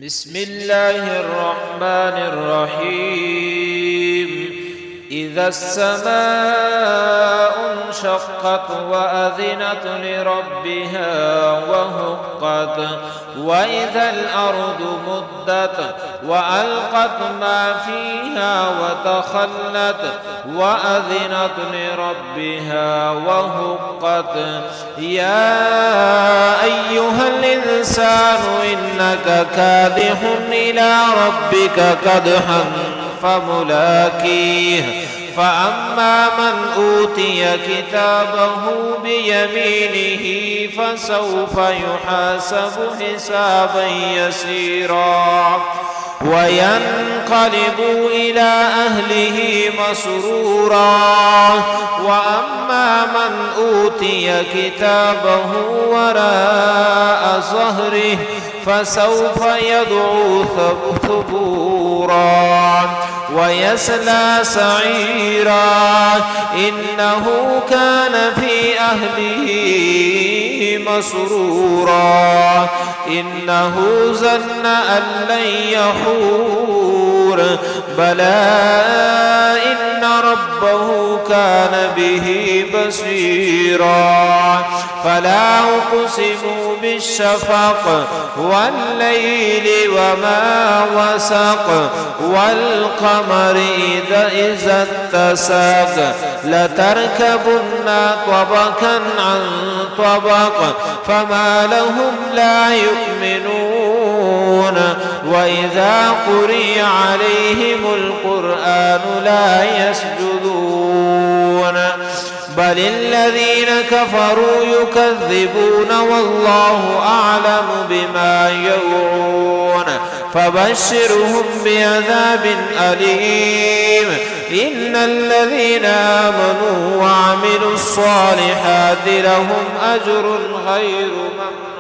بسم الله الرحمن الرحيم. إذا السماء انشقت وأذنت لربها وهقت وإذا الأرض مدت وألقت ما فيها وتخلت وأذنت لربها وهقت يا أيها الإنسان إنك كادح إلى ربك كدحا فملاقيه فأما من أوتي كتابه بيمينه فسوف يحاسب حسابا يسيرا وينقلب إلى أهله مسرورا وأما من أوتي كتابه وراء ظهره فسوف يدعو ثبورا ويصلى سعيرا إنه كان في أهله مسرورا إنه ظن أن لن يحور بلى إن ربه كان به بصيرا فلا أقسم بالشفق والليل وما وسق والقمر إذا اتسق لتركبن طبقا عن طبق فما لهم لا يؤمنون وإذا قرئ عليهم القرآن لا يسجدون بل الذين كفروا يكذبون والله أعلم بما يوعون فبشرهم بعذاب أليم إن الذين آمنوا وعملوا الصالحات لهم أجر غير ممنون.